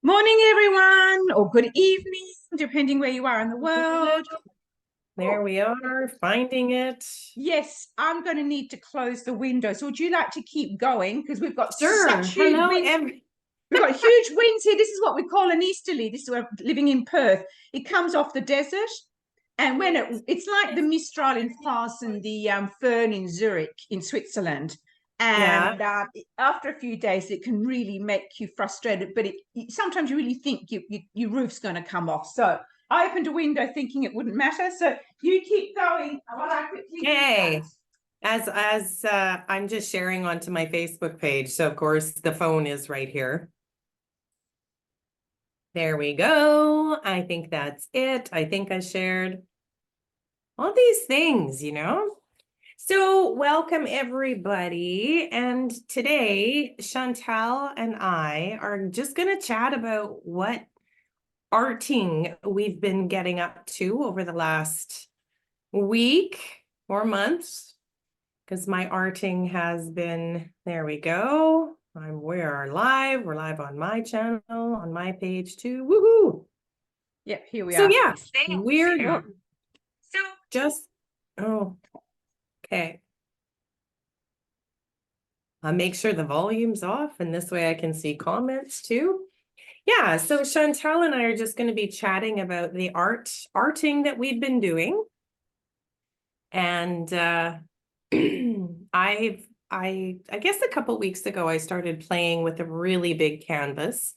Morning, everyone, or good evening, depending where you are in the world. There we are, finding it. Yes, I'm going to need to close the window. So would you like to keep going? Because we've got Sure. such huge Hello, winds. We've got huge winds here. This is what we call an easterly. This is where I'm living in Perth. It comes off the desert. And when it's like the Mistral in France and the Föhn in Zurich in Switzerland. And after a few days, it can really make you frustrated. But sometimes you really think your roof's going to come off. So I opened a window thinking it wouldn't matter. So you keep going while I quickly do Hey, that. as I'm just sharing onto my Facebook page. So of course the phone is right here. There we go. I think that's it. I think I shared all these things, So welcome everybody. And today Chantal and I are just going to chat about what arting we've been getting up to over the last week or months, because my arting has been, there we go. We're live on my channel, on my page too. Woohoo! Yep, here we So are. yeah, we're So just, okay. I'll make sure the volume's off, and this way I can see comments too. Yeah, so Chantal and I are just going to be chatting about the arting that we've been doing. And I guess a couple weeks ago, I started playing with a really big canvas,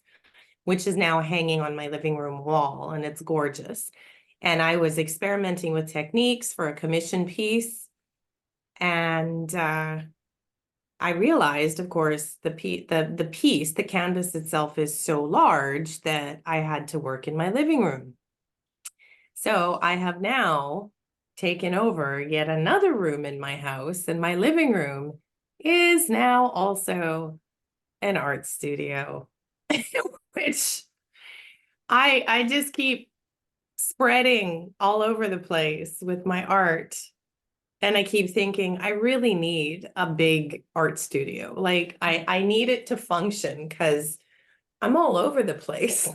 which is now hanging on my living room wall, and it's gorgeous. And I was experimenting with techniques for a commission piece. And I realized, of course, the canvas itself is so large that I had to work in my living room. So I have now taken over yet another room in my house, and my living room is now also an art studio, which I just keep spreading all over the place with my art. And I keep thinking, I really need a big art studio. Like I need it to function because I'm all over the place.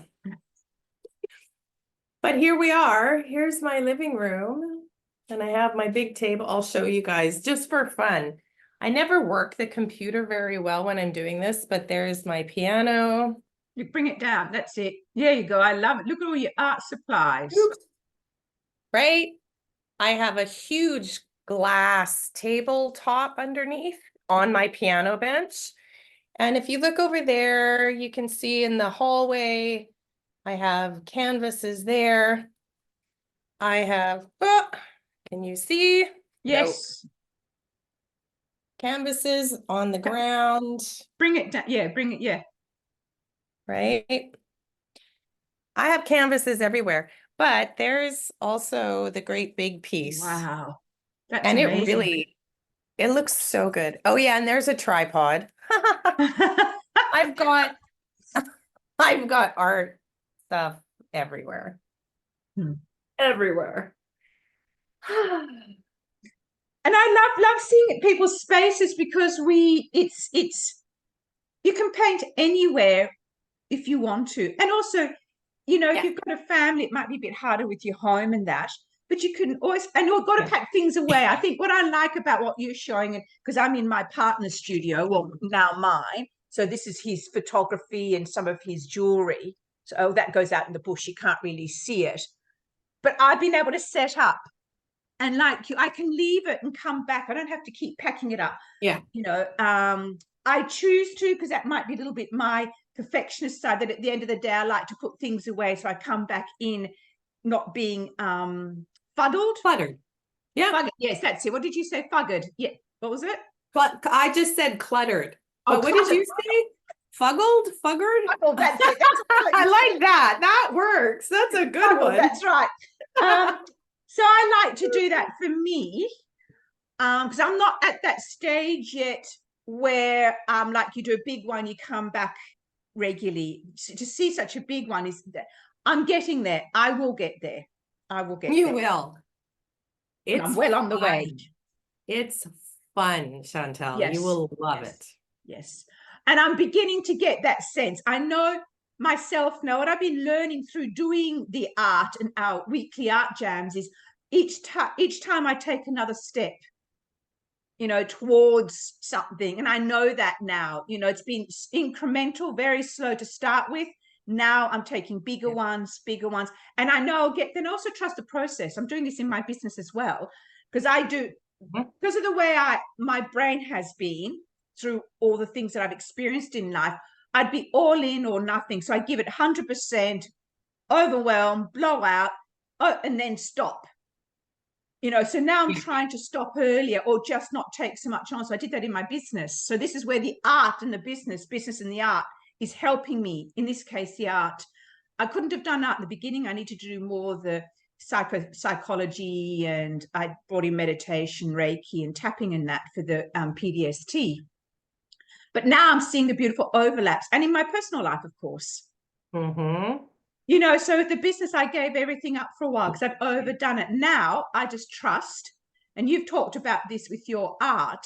But here we are. Here's my living room. And I have my big table. I'll show you guys just for fun. I never work the computer very well when I'm doing this, but there's my piano. You bring it down. That's it. There you go. I love it. Look at all your art supplies. Oops. Right? I have a huge glass tabletop underneath on my piano bench. And if you look over there, you can see in the hallway, I have canvases there. I have, can you see? Yes. Nope. Canvases on the ground. Bring it down. Yeah, bring it. Yeah. Right? I have canvases everywhere, but there's also the great big piece. Wow. That's and amazing. It looks so good. Oh yeah, and there's a tripod. I've got art stuff everywhere. Everywhere. And I love seeing people's spaces because you can paint anywhere if you want to. And also, if you've got a family, it might be a bit harder with your home and that, but you can always, and you've got to pack things away. I think what I like about what you're showing, and because I'm in my partner's studio, well, now mine, so this is his photography and some of his jewelry. So that goes out in the bush. You can't really see it. But I've been able to set up, and like I can leave it and come back. I don't have to keep packing it up. Yeah. I choose to, because that might be a little bit my perfectionist side, that at the end of the day, I like to put things away. So I come back in not being fuddled. Cluttered. Yeah. Fugged. Yes, that's it. What did you say? Fuggered. Yeah. What was it? But I just said cluttered. Oh, but what did you say? Fuggled? Fuggered? Fuggled, that's it. I like that. That works. That's a good one. That's right. So I like to do that for me, because I'm not at that stage yet where like you do a big one, you come back regularly. To see such a big one is that I'm getting there. I will get there. You will. I'm well on the way. It's fun, Chantal. Yes. You will love it. Yes. And I'm beginning to get that sense. I know myself now, what I've been learning through doing the art and our weekly art jams is each time I take another step, towards something. And I know that now, it's been incremental, very slow to start with. Now I'm taking bigger ones. And I know I'll get, then also trust the process. I'm doing this in my business as well, because I do, because of the way my brain has been through all the things that I've experienced in life, I'd be all in or nothing. So I give it 100%, overwhelm, blow out, and then stop. So now I'm trying to stop earlier or just not take so much on. So I did that in my business. So this is where the art and the business and the art is helping me. In this case, the art. I couldn't have done that in the beginning. I needed to do more of the psychology, and I brought in meditation, Reiki, and tapping in that for the PDST. But now I'm seeing the beautiful overlaps, and in my personal life, of course. So with the business, I gave everything up for a while because I've overdone it. Now I just trust, and you've talked about this with your art,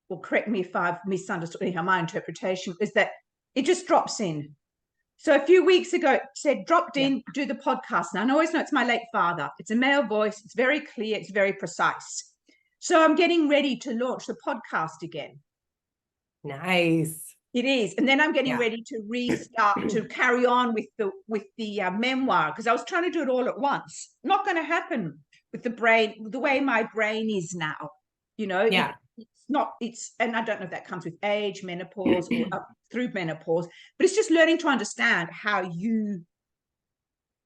well, correct me if I've misunderstood anyhow, my interpretation is that it just drops in. So a few weeks ago, it said, dropped in, do the podcast. Now, I always know it's my late father. It's a male voice. It's very clear. It's very precise. So I'm getting ready to launch the podcast again. Nice. It is. And then I'm getting ready to restart, to carry on with the memoir, because I was trying to do it all at once. Not going to happen with the brain, the way my brain is now, and I don't know if that comes with age, menopause, or through menopause, but it's just learning to understand how you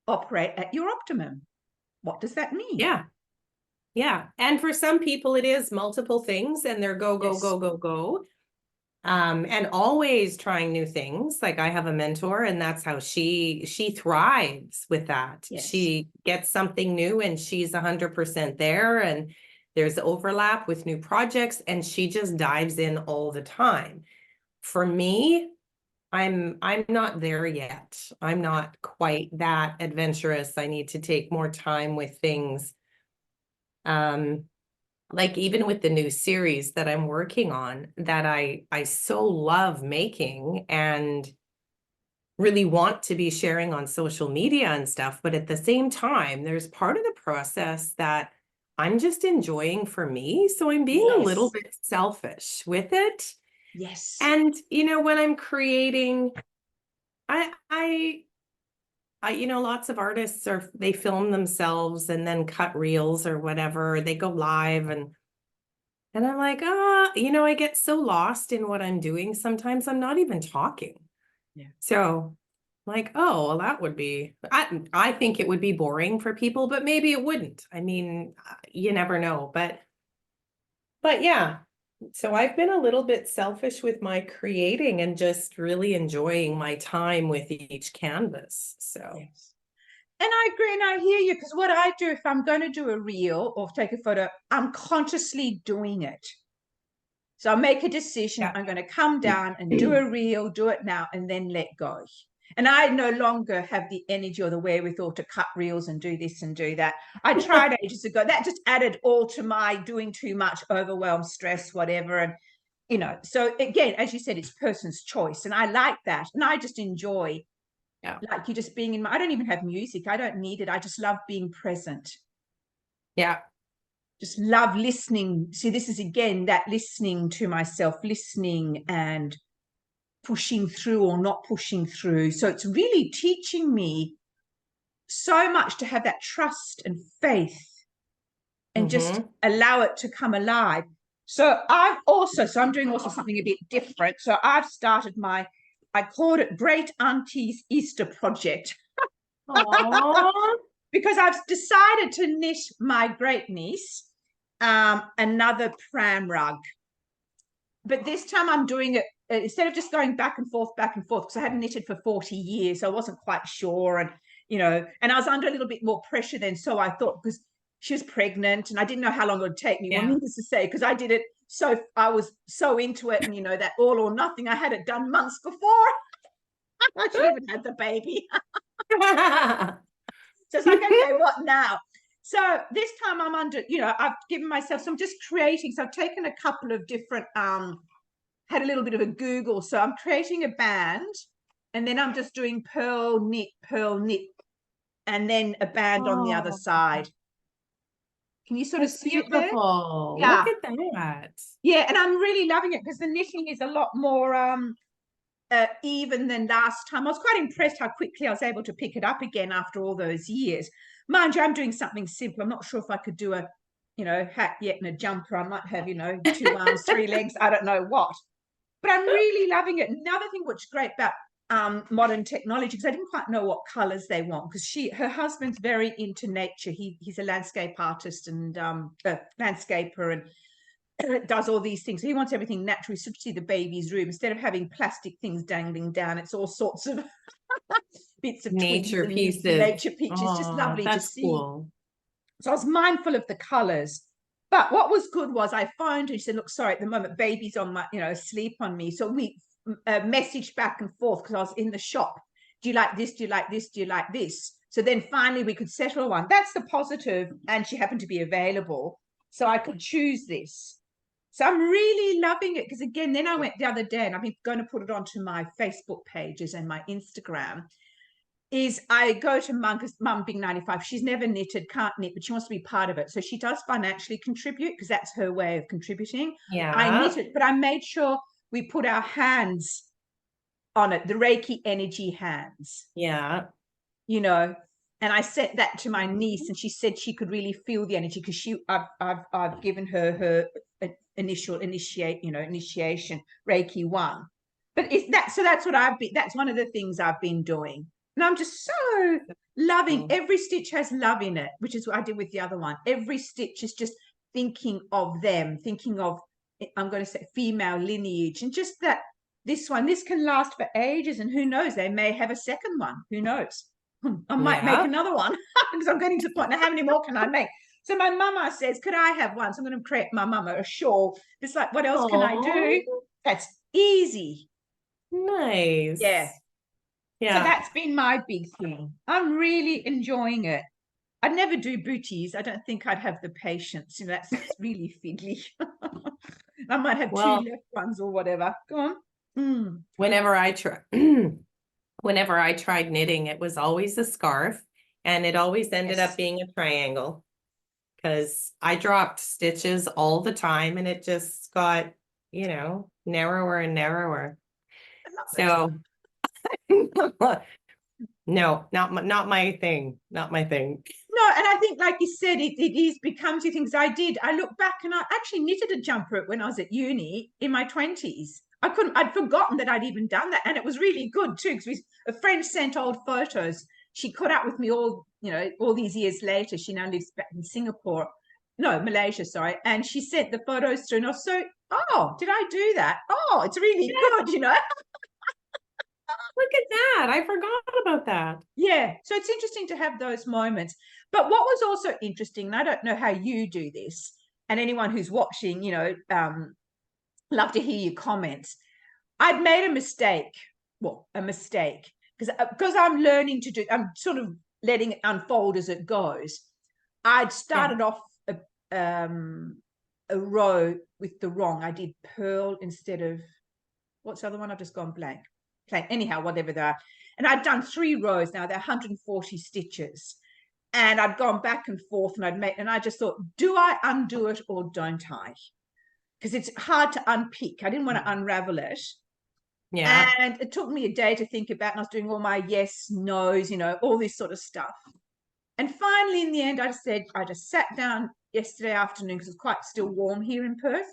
operate at your optimum. What does that mean? Yeah. And for some people, it is multiple things, and they're go. And always trying new things. Like I have a mentor, and that's how she thrives with that. Yes. She gets something new and she's 100% there, and there's overlap with new projects, and she just dives in all the time. For me, I'm not there yet. I'm not quite that adventurous. I need to take more time with things. Like even with the new series that I'm working on, that I so love making and really want to be sharing on social media and stuff. But at the same time, there's part of the process that I'm just enjoying for me. So I'm being a little bit selfish with it. Yes. And, when I'm creating, lots of artists they film themselves and then cut reels or whatever, they go live, and I'm like, I get so lost in what I'm doing. Sometimes I'm not even talking. Yeah. So like, oh, well, that would be, I think it would be boring for people, but maybe it wouldn't. I mean, you never know, but yeah. So I've been a little bit selfish with my creating and just really enjoying my time with each canvas. So. Yes. And I agree, and I hear you, because what I do, if I'm going to do a reel or take a photo, I'm consciously doing it. So I make a decision, I'm going to come down and do a reel, do it now, and then let go. And I no longer have the energy or the wherewithal to cut reels and do this and do that. I tried ages ago. That just added all to my doing too much, overwhelm, stress, whatever. And, so again, as you said, it's person's choice. And I like that. And I just enjoy, like you just being I don't even have music. I don't need it. I just love being present. Yeah. Just love listening. See, this is again that listening to myself, listening and pushing through or not pushing through. So it's really teaching me so much to have that trust and faith and just allow it to come alive. So I'm doing also something a bit different. So I've started I called it Great Auntie's Easter Project. Because I've decided to knit my great niece another pram rug. But this time I'm doing it, instead of just going back and forth, because I hadn't knitted for 40 years, so I wasn't quite sure. And, and I was under a little bit more pressure then. So I thought, because she was pregnant and I didn't know how long it would take me. Well, needless to say, because I did it, so I was so into it, and, that all or nothing, I had it done months before. I should even had the baby. So it's like, okay, what now? So this time I'm under, I've given myself, so I'm just creating. So I've taken a couple of different, had a little bit of a Google. So I'm creating a band And then I'm just doing pearl, knit, and then a band on the other Oh, side. Can you sort of that's see it there? beautiful. Look Yeah. at that. Yeah, and I'm really loving it because the knitting is a lot more even than last time. I was quite impressed how quickly I was able to pick it up again after all those years. Mind you, I'm doing something simple. I'm not sure if I could do a, hat yet and a jumper. I might have, 2 arms, 3 legs. I don't know what. But I'm really loving it. Another thing which is great about modern technology, because I didn't quite know what colors they want, because her husband's very into nature. He's a landscape artist and a landscaper, and does all these things. So he wants everything natural. You should see the baby's room. Instead of having plastic things dangling down, it's all sorts of bits of Nature twigs and pieces. nature pictures. Just Oh, lovely to that's see. cool. So I was mindful of the colors. But what was good was I phoned her and she said, look, sorry, at the moment, baby's on my, asleep on me. So we messaged back and forth because I was in the shop. Do you like this? Do you like this? Do you like this? So then finally we could settle one. That's the positive. And she happened to be available. So I could choose this. So I'm really loving it because, again, then I went the other day and I'm going to put it onto my Facebook pages and my Instagram, is I go to Mum, because Mum being 95, she's never knitted, can't knit, but she wants to be part of it. So she does financially contribute because that's her way of contributing. I Yeah. knit it, but I made sure we put our hands on it, the Reiki energy hands, Yeah. and I sent that to my niece and she said she could really feel the energy because I've given her initiation Reiki 1. But that's what that's one of the things I've been doing. And I'm just so loving. Every stitch has love in it, which is what I did with the other one. Every stitch is just thinking of them, thinking of, I'm going to say, female lineage, and just that this can last for ages, and who knows, they may have a second one. Who knows? I might make another one because I'm getting to the point now, how many more can I make? So my mama says, could I have one? So I'm going to create my mama a shawl. It's like, what else can I do? That's easy. Nice. Yeah. Yeah. So that's been my big thing. I'm really enjoying it. I'd never do booties. I don't think I'd have the patience. That's really fiddly. I might have 2 left ones or whatever. Go on. Whenever I tried knitting, it was always a scarf, and it always ended up being a triangle because I dropped stitches all the time and it just got, narrower and narrower. So no, not my thing. Not my thing. No, and I think, like you said, it becomes your things. I look back and I actually knitted a jumper when I was at uni in my 20s. I'd forgotten that I'd even done that. And it was really good too, because a friend sent old photos. She caught up with me all these years later. She now lives back in Malaysia, sorry. And she sent the photos through and I was so, oh, did I do that? Oh, it's really good, Look at that. I forgot about that. Yeah. So it's interesting to have those moments. But what was also interesting, and I don't know how you do this, and anyone who's watching, love to hear your comments. I'd made a mistake. Well, a mistake. Because I'm learning to do, I'm sort of letting it unfold as it goes. I'd started off a row with the wrong. I did pearl instead of, what's the other one? I've just gone blank. Anyhow, whatever they are. And I'd done 3 rows now. They're 140 stitches. And I'd gone back and forth and I just thought, do I undo it or don't I? Because it's hard to unpick. I didn't want to unravel it. Yeah. And it took me a day to think about, and I was doing all my yes, no's, all this sort of stuff. And finally, in the end, I just sat down yesterday afternoon because it's quite still warm here in Perth.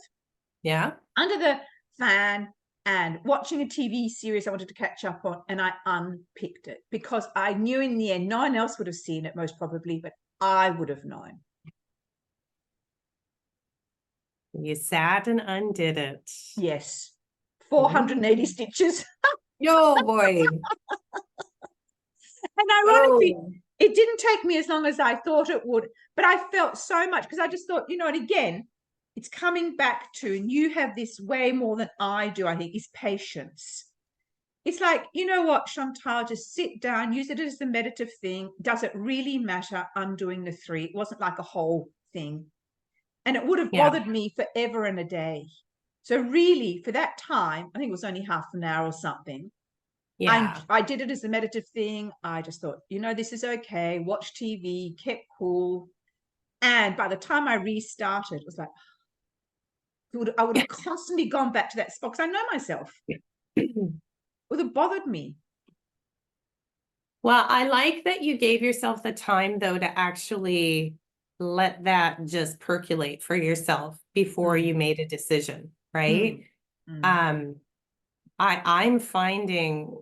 Yeah. Under the fan and watching a TV series I wanted to catch up on, and I unpicked it because I knew in the end no one else would have seen it most probably, but I would have known. You sat and undid it. Yes. 480 stitches. Yo, boy. And ironically, it didn't take me as long as I thought it would, but I felt so much because I just thought, and again, it's coming back to, and you have this way more than I do, I think, is patience. It's like, you know what, Chantal, just sit down, use it as the meditative thing. Does it really matter undoing the 3? It wasn't like a whole thing. And it would have bothered me forever and a day. So really, for that time, I think it was only half an hour or something, Yeah. I did it as a meditative thing. I just thought, this is okay. Watch TV, kept cool. And by the time I restarted, it was like, I would have constantly gone back to that spot because I know myself. It would have bothered me. Well, I like that you gave yourself the time, though, to actually let that just percolate for yourself before you made a decision, right? I'm finding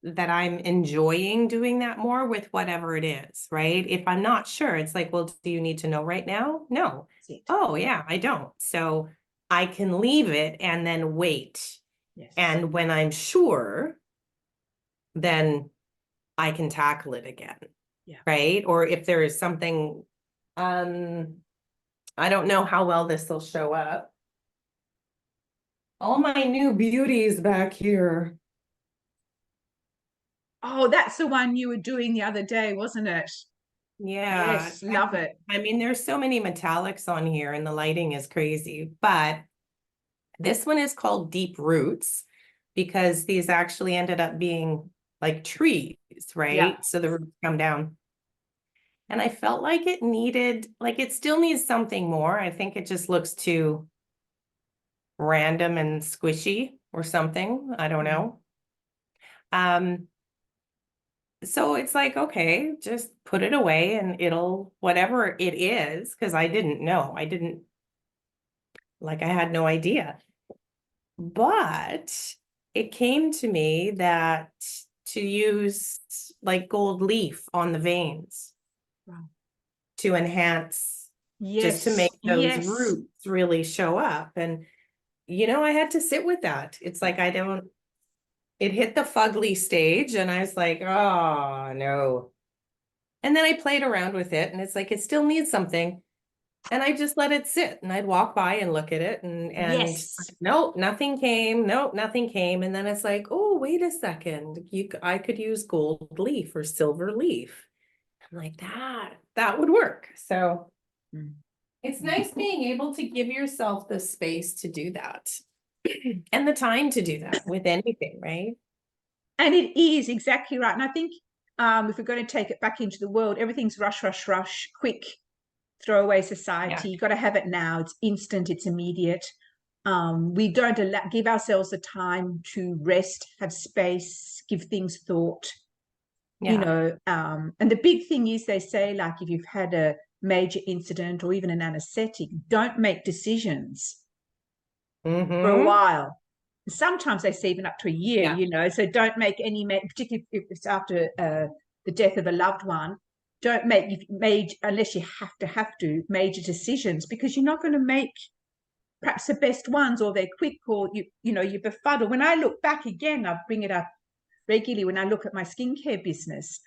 that I'm enjoying doing that more with whatever it is, right? If I'm not sure, it's like, well, do you need to know right now? No. Oh, yeah, I don't. So I can leave it and then wait. Yes. And when I'm sure, then I can tackle it again. Yeah. Right. Or if there is something, I don't know how well this will show up. All my new beauties back here. Oh, that's the one you were doing the other day, wasn't it? Yeah. Yes, love it. I mean, there's so many metallics on here and the lighting is crazy, but this one is called Deep Roots because these actually ended up being like trees, right? Yeah. So the roots come down. And I felt like it needed, like it still needs something more. I think it just looks too random and squishy or something. I don't know. So it's like, okay, just put it away and it'll, whatever it is, because I didn't know. I had no idea. But it came to me that to use like gold leaf on the veins to enhance, just to make those roots really show up. And, I had to sit with that. It's like, it hit the fugly stage and I was like, oh, no. And then I played around with it and it's like, it still needs something. And I just let it sit and I'd walk by and look at it and nope, nothing came. Nope, nothing came. And then it's like, oh, wait a second. I could use gold leaf or silver leaf. I'm like, that would work. So it's nice being able to give yourself the space to do that and the time to do that with anything, right? And it is exactly right. And I think if we're going to take it back into the world, everything's rush, rush, rush, quick, throwaway society. You've got to have it now. It's instant, it's immediate. We don't give ourselves the time to rest, have space, give things thought. And the big thing is they say, like, if you've had a major incident or even an anesthetic, don't make decisions for a while. Sometimes they say even up to a year, so don't make any, particularly if it's after the death of a loved one, don't make major, unless you have to major decisions, because you're not going to make perhaps the best ones, or they're quick, or you befuddle. When I look back again, I bring it up regularly when I look at my skincare business.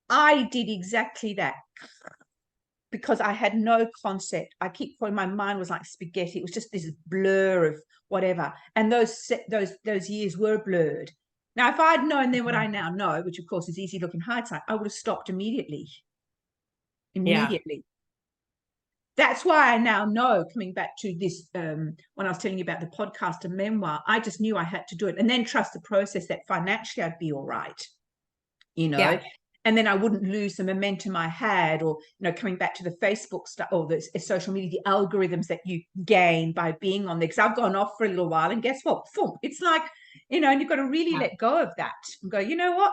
I did exactly that because I had no concept. I keep calling, my mind was like spaghetti. It was just this blur of whatever. And those years were blurred. Now, if I'd known then what I now know, which of course is easy looking hindsight, I would have stopped immediately. That's why I now know, coming back to this, when I was telling you about the podcast and memoir, I just knew I had to do it and then trust the process, that financially I'd be all right, and then I wouldn't lose the momentum I had, or, coming back to the Facebook stuff or the social media, the algorithms that you gain by being on there. Because I've gone off for a little while and guess what? It's like, and you've got to really let go of that and go, you know what?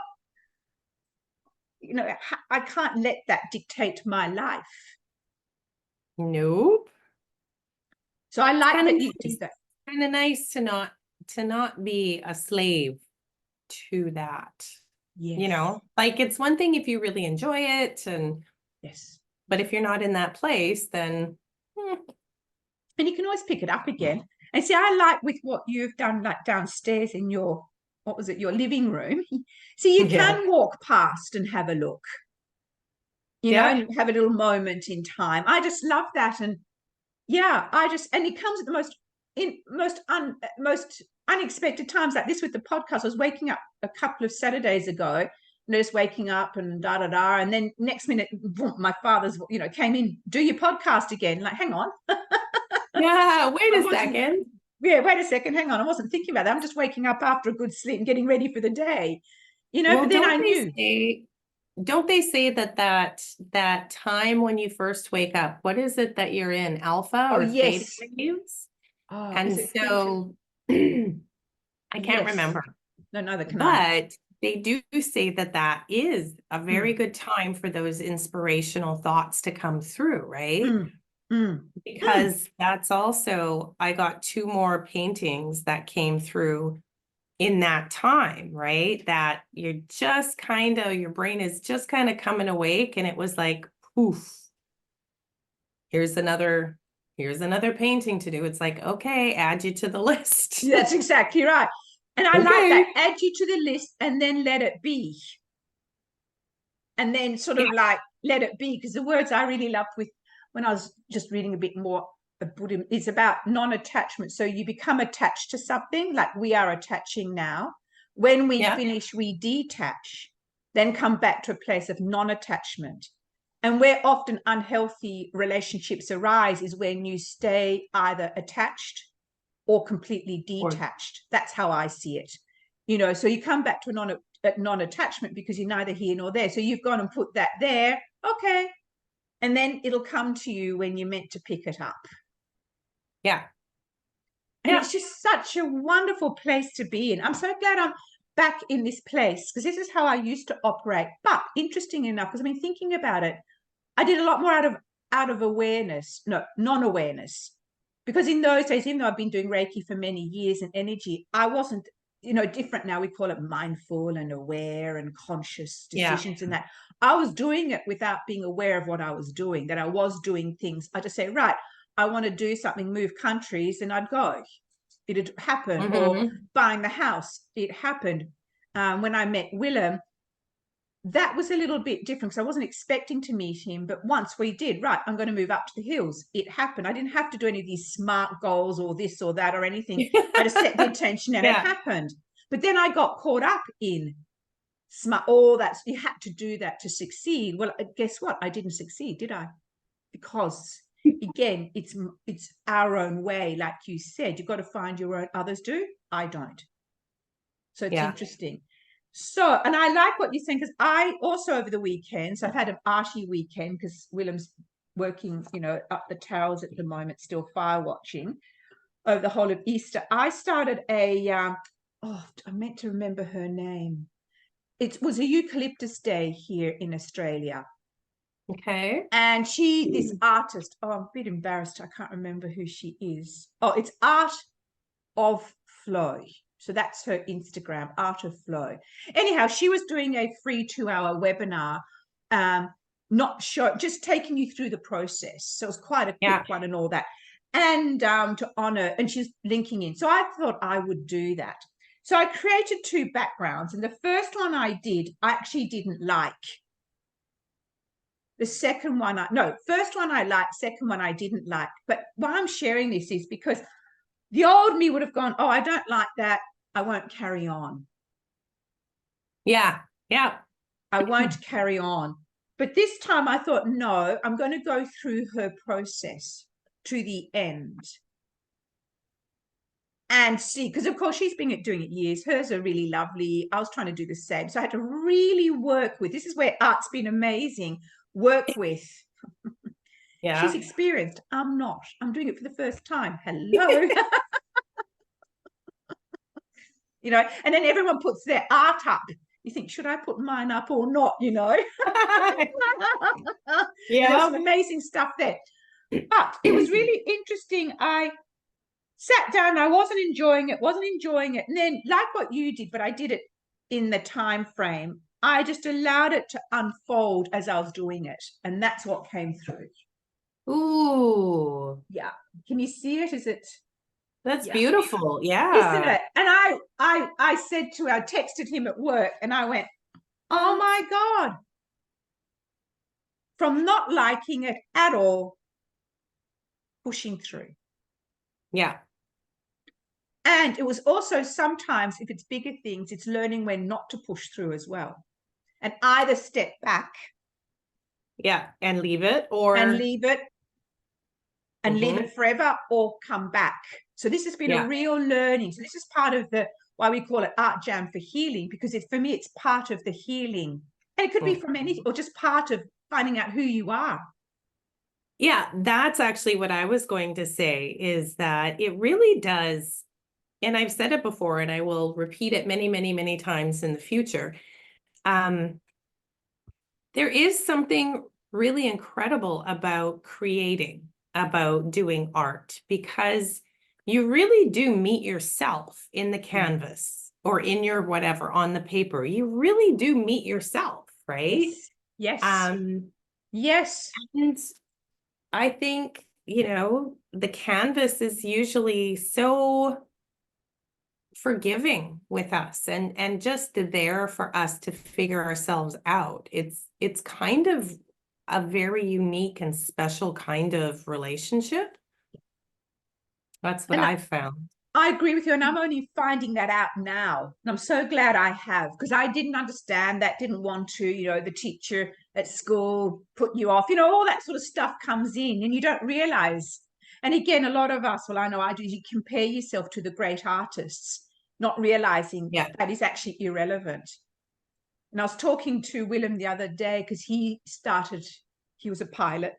I can't let that dictate my life. Nope. So I like that you do that. Kind of nice to not be a slave to that. Like it's one thing if you really enjoy it, and but if you're not in that place, then and you can always pick it up again. And see, I like with what you've done, like downstairs in your, what was it, your living room. So you can walk past and have a look, and have a little moment in time. I just love that. And and it comes at the most unexpected times, like this with the podcast. I was waking up a couple of Saturdays ago, just waking up and and then next minute, boom, my father's, came in, do your podcast again. Like, hang on. Wait a second. yeah, wait a second, hang on. I wasn't thinking about that. I'm just waking up after a good sleep and getting ready for the day. Well, But then I knew. don't they say that time when you first wake up, what is it that you're in, alpha Oh, or theta yes. waves? Oh, is And it theta? so I can't Yes. remember, No, neither can I. but they do say that is a very Mm, good time for those inspirational thoughts to come through, right? mm, mm, mm. Because that's also, I got 2 more paintings that came through in that time, right? That you're just kind of, your brain is just kind of coming awake, and it was like, poof, here's another painting to do. It's like, okay, add you to the list. That's exactly right. And I like Okay. that. Add you to the list and then let it be. And then sort of like let it be. Because the words I really loved with when I was just reading a bit more of Buddhism is about non-attachment. So you become attached to something, like we are attaching now. When we Yeah. finish, we detach, then come back to a place of non-attachment. And where often unhealthy relationships arise is when you stay either attached or completely detached. That's how I see it. So you come back to a non-attachment because you're neither here nor there. So you've gone and put that there. Okay. And then it'll come to you when you're meant to pick it up. Yeah. And it's just such a wonderful place to be in. I'm so glad I'm back in this place, because this is how I used to operate. But interesting enough, because I've been thinking about it, I did a lot more out of awareness, no, non-awareness. Because in those days, even though I've been doing Reiki for many years and energy, I wasn't, different now. We call it mindful and aware and conscious decisions and that. I was doing it without being aware of what I was doing, that I was doing things. I just say, right, I want to do something, move countries, and I'd go. It'd happen. Or buying the house, it happened. When I met Willem, that was a little bit different because I wasn't expecting to meet him. But once we did, right, I'm going to move up to the hills. It happened. I didn't have to do any of these smart goals or this or that or anything. I just set the intention and it happened. But then I got caught up in smart, all that. You had to do that to succeed. Well, guess what? I didn't succeed, did I? Because again, it's our own way. Like you said, you've got to find your own. Others do. I don't. So it's interesting. So, and I like what you're saying, because I also over the weekends, I've had an arty weekend because Willem's working, up the towers at the moment, still fire watching over the whole of Easter. I started I meant to remember her name. It was a eucalyptus day here in Australia. Okay. And this artist, I'm a bit embarrassed. I can't remember who she is. Oh, it's Art of Flow. So that's her Instagram, Art of Flow. Anyhow, she was doing a free 2-hour webinar, just taking you through the process. So it was quite a quick one and all that. And to honor, and she's linking in. So I thought I would do that. So I created 2 backgrounds. And the first one I actually didn't like. The second one, first one I liked, second one I didn't like. But why I'm sharing this is because the old me would have gone, oh, I don't like that. I won't carry on. Yeah. I won't carry on. But this time I thought, no, I'm going to go through her process to the end and see, because of course she's been doing it years. Hers are really lovely. I was trying to do the same. So I had to really work with, this is where art's been amazing, work with. Yeah. She's experienced. I'm not. I'm doing it for the first time. Hello. And then everyone puts their art up. You think, should I put mine up or not? There's some amazing stuff there. But it was really interesting. I sat down. I wasn't enjoying it. And then, like what you did, but I did it in the time frame. I just allowed it to unfold as I was doing it, and that's what came through. Ooh. Yeah. Can you see it? Is it? That's beautiful. Yeah. Isn't it? And I said I texted him at work and I went, oh my God. From not liking it at all, pushing through. Yeah. And it was also sometimes, if it's bigger things, it's learning when not to push through as well. And either step back. Yeah. And leave it or. And leave it. And leave it forever or come back. So this has been a real learning. So this is part of the why we call it Art Jam for healing, because for me, it's part of the healing. And it could be from anything, or just part of finding out who you are. Yeah, that's actually what I was going to say, is that it really does. And I've said it before, and I will repeat it many, many, many times in the future. There is something really incredible about creating, about doing art, because you really do meet yourself in the canvas or in your whatever on the paper. You really do meet yourself, right? Yes. Yes. And I think, the canvas is usually so forgiving with us and just there for us to figure ourselves out. It's kind of a very unique and special kind of relationship. That's what I've found. I agree with you, and I'm only finding that out now. And I'm so glad I have, because I didn't understand that, didn't want to, the teacher at school put you off, all that sort of stuff comes in and you don't realize. And again, a lot of us, well, I know I do, you compare yourself to the great artists, not realizing that is actually irrelevant. And I was talking to Willem the other day because he was a pilot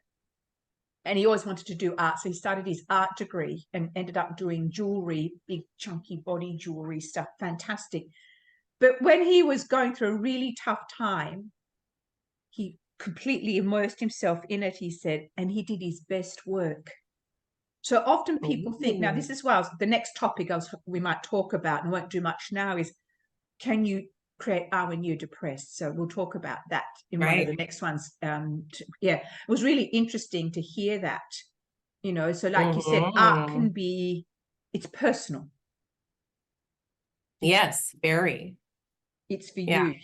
and he always wanted to do art. So he started his art degree and ended up doing jewelry, big chunky body jewelry stuff, fantastic. But when he was going through a really tough time, he completely immersed himself in it, he said, and he did his best work. So often people think, now this is the next topic we might talk about, and won't do much now, is can you create art when you're depressed? So we'll talk about that in one of the next ones. It was really interesting to hear that, so like you said, art can be, it's personal. Yes, very. It's for you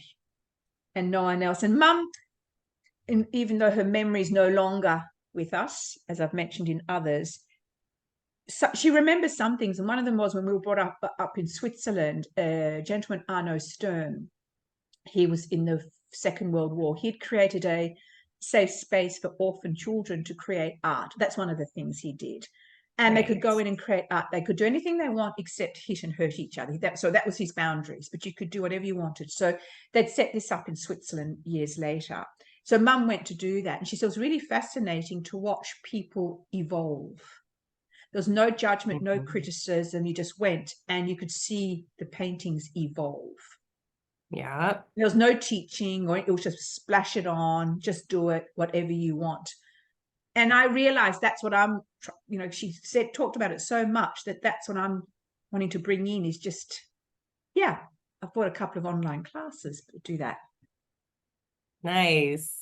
and no one else. And Mum, even though her memory is no longer with us, as I've mentioned in others, so she remembers some things, and one of them was when we were brought up in Switzerland, gentleman Arno Sturm. He was in the Second World War. He'd created a safe space for orphan children to create art. That's one of the things he did. And they could go in and create art. They could do anything they want except hit and hurt each other. So that was his boundaries, but you could do whatever you wanted. So they'd set this up in Switzerland years later. So Mum went to do that. And she said it was really fascinating to watch people evolve. There was no judgment, no criticism. You just went and you could see the paintings evolve. Yeah. There was no teaching, or it was just splash it on, just do it, whatever you want. And I realized that's what I'm, she talked about it so much that's what I'm wanting to bring in, is just, I've bought a couple of online classes to do that. Nice.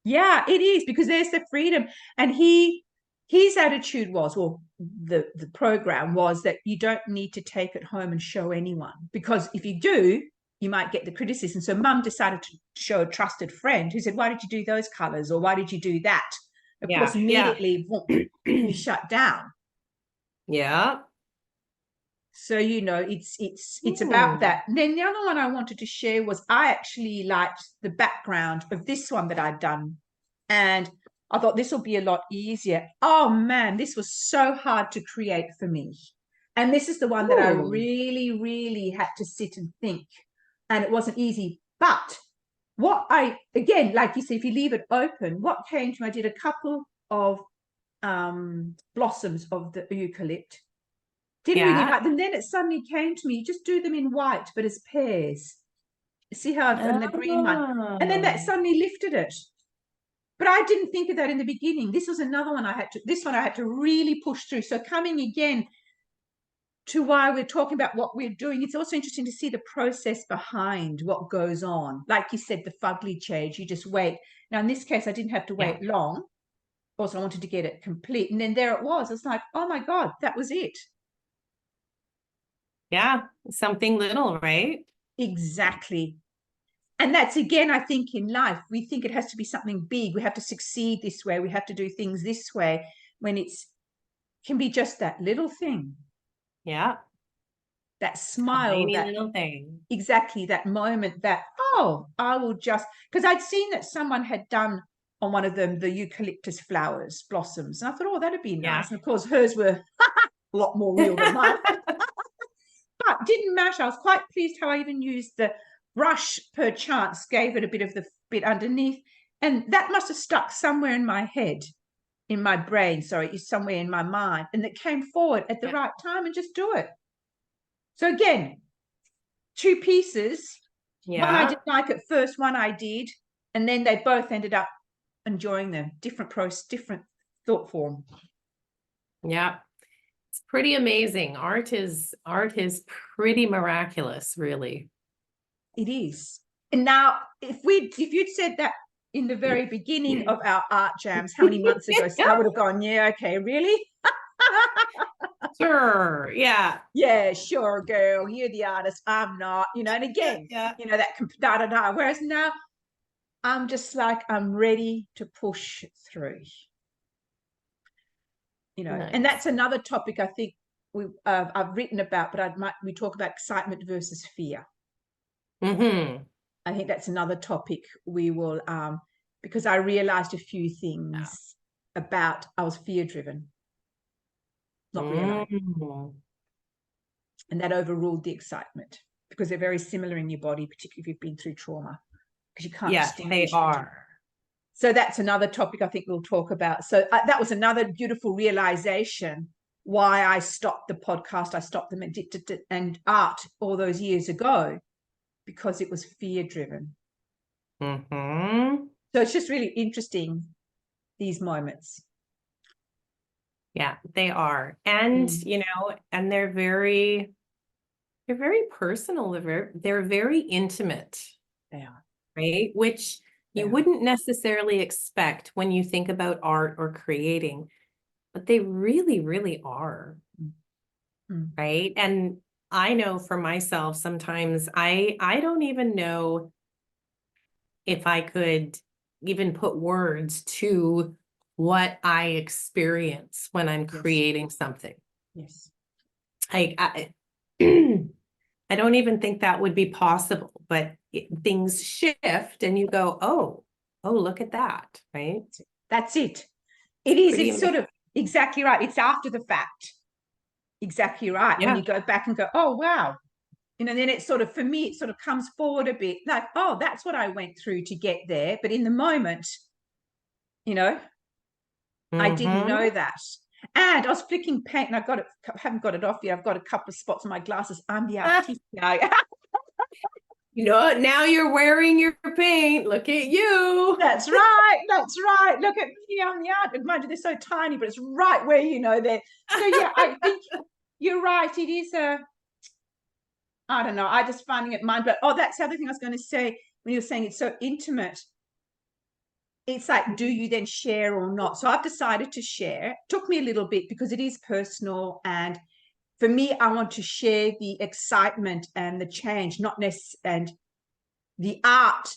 Yeah, it is, because there's the freedom. And his attitude was, well, the program was that you don't need to take it home and show anyone, because if you do, you might get the criticism. So Mum decided to show a trusted friend who said, why did you do those colors? Or why did you do that? Of course, immediately you shut down. Yeah. So, it's about that. And then the other one I wanted to share was I actually liked the background of this one that I'd done. And I thought this will be a lot easier. Oh man, this was so hard to create for me. And this is the one that I really, really had to sit and think. And it wasn't easy. But again, like you said, if you leave it open, what came to me, I did a couple of blossoms of the eucalypt. Didn't really like them. Then it suddenly came to me, just do them in white, but as pairs. See how I've done the green one? And then that suddenly lifted it. But I didn't think of that in the beginning. This was another one I had to really push through. So coming again to why we're talking about what we're doing, it's also interesting to see the process behind what goes on. Like you said, the fugly change, you just wait. Now, in this case, I didn't have to wait long. Also, I wanted to get it complete. And then there it was. It's like, oh my God, that was it. Yeah, something little, right? Exactly. And that's, again, I think in life, we think it has to be something big. We have to succeed this way. We have to do things this way, when can be just that little thing. Yeah. That smile. Tiny little thing. Exactly. That moment that, I will just, because I'd seen that someone had done on one of them, the eucalyptus flowers, blossoms. And I thought, that'd be nice. And of course, hers were a lot more real than mine. But didn't matter. I was quite pleased how I even used the brush per chance, gave it a bit of the bit underneath. And that must have stuck somewhere in my head, in my brain, sorry, somewhere in my mind. And it came forward at the right time and just do it. So again, two pieces. One I didn't like at first, one I did. And then they both ended up enjoying them. Different process, different thought form. Yeah. It's pretty amazing. Art is pretty miraculous, really. It is. And now if you'd said that in the very beginning of our art jams, how many months ago, I would have gone, yeah, okay, really? Sure. Yeah. Yeah, sure, girl. You're the artist. I'm not, and again, that da-da-da. Whereas now I'm just like, I'm ready to push through, Nice. And that's another topic I think I've written about, but we talk about excitement versus fear. Mm-hmm. I think that's another topic we will, because I realized a few things about, I was fear driven, not realized. And that overruled the excitement, because they're very similar in your body, particularly if you've been through trauma, because you can't distinguish. They are. So that's another topic I think we'll talk about. So that was another beautiful realization why I stopped the podcast. I stopped them and art all those years ago, because it was fear driven. Mm-hmm. So it's just really interesting, these moments. Yeah, they are. And, and they're very personal. They're very intimate. They are. Right? Which you wouldn't necessarily expect when you think about art or creating, but they really, really are. Mm-hmm. Right? And I know for myself, sometimes I don't even know if I could even put words to what I experience when I'm creating something. Yes. I I don't even think that would be possible, but things shift and you go, oh, look at that, right? That's it. It's sort of exactly right. It's after the fact. Exactly right. Yeah. When you go back and go, oh, wow. Then it sort of, for me, it sort of comes forward a bit like, oh, that's what I went through to get there. But in the moment, I didn't know that. And I was flicking paint and I haven't got it off yet. I've got a couple of spots on my glasses. I'm the artist now. Now you're wearing your paint. Look at you. That's right. That's right. Look at me on the art. Mind you, they're so tiny, but it's right where they're. So yeah, I think you're right. It is I don't know. I just finding it mind blowing. Oh, that's the other thing I was going to say when you were saying it's so intimate. It's like, do you then share or not? So I've decided to share. It took me a little bit because it is personal. And for me, I want to share the excitement and the change, not necessarily, and the art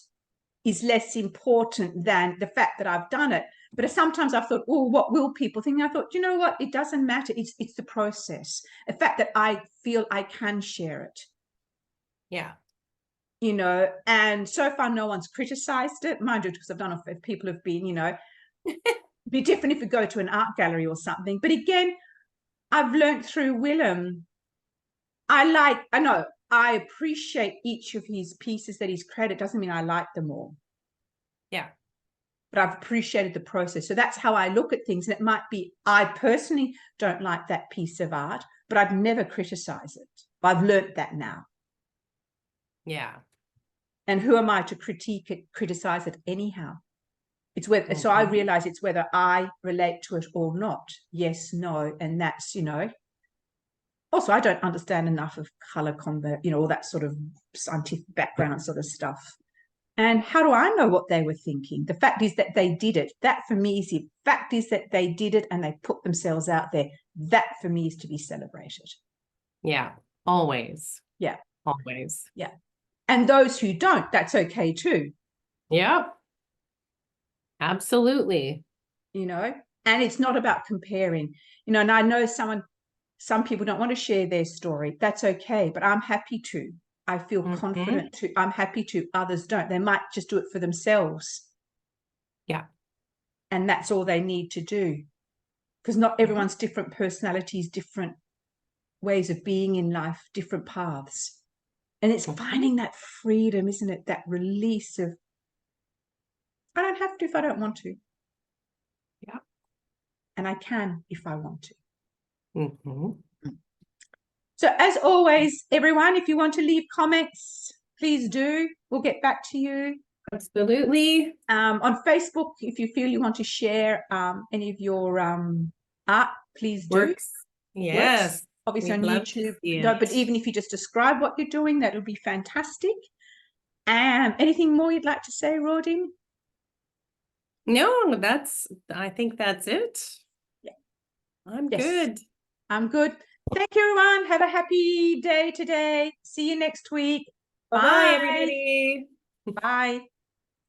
is less important than the fact that I've done it. But sometimes I've thought, oh, what will people think? I thought, you know what? It doesn't matter. It's the process. The fact that I feel I can share it. Yeah. And so far no one's criticized it, mind you, because I've done it if people have been, be different if we go to an art gallery or something. But again, I've learned through Willem, I appreciate each of his pieces that he's created. Doesn't mean I like them all. Yeah. But I've appreciated the process. So that's how I look at things. And it might be, I personally don't like that piece of art, but I'd never criticize it. I've learned that now. Yeah. And who am I to critique it, criticize it anyhow? It's whether, so I realize it's whether I relate to it or not. Yes, no. And that's, also I don't understand enough of color combat, all that sort of scientific background sort of stuff. And how do I know what they were thinking? The fact is that they did it. That for me is the fact is that they did it and they put themselves out there. That for me is to be celebrated. Yeah, always. Yeah. Always. Yeah. And those who don't, that's okay too. Yeah. Absolutely. And it's not about comparing, and I know some people don't want to share their story. That's okay. But I'm happy to. I feel confident to. I'm happy to. Others don't. They might just do it for themselves. Yeah. And that's all they need to do. Because not everyone's different personalities, different ways of being in life, different paths. And it's finding that freedom, isn't it? That release of, I don't have to if I don't want to. Yeah. And I can if I want to. Mm-hmm. So as always, everyone, if you want to leave comments, please do. We'll get back to you. Absolutely. On Facebook, if you feel you want to share any of your art, please do. Works. Yes. Works. Obviously We'd on love to YouTube. see No, it. but even if you just describe what you're doing, that would be fantastic. Anything more you'd like to say, Rodine? No, I think that's it. Yeah. I'm Yes. good. I'm good. Thank you, everyone. Have a happy day today. See you next week. Bye-bye, everybody. Bye.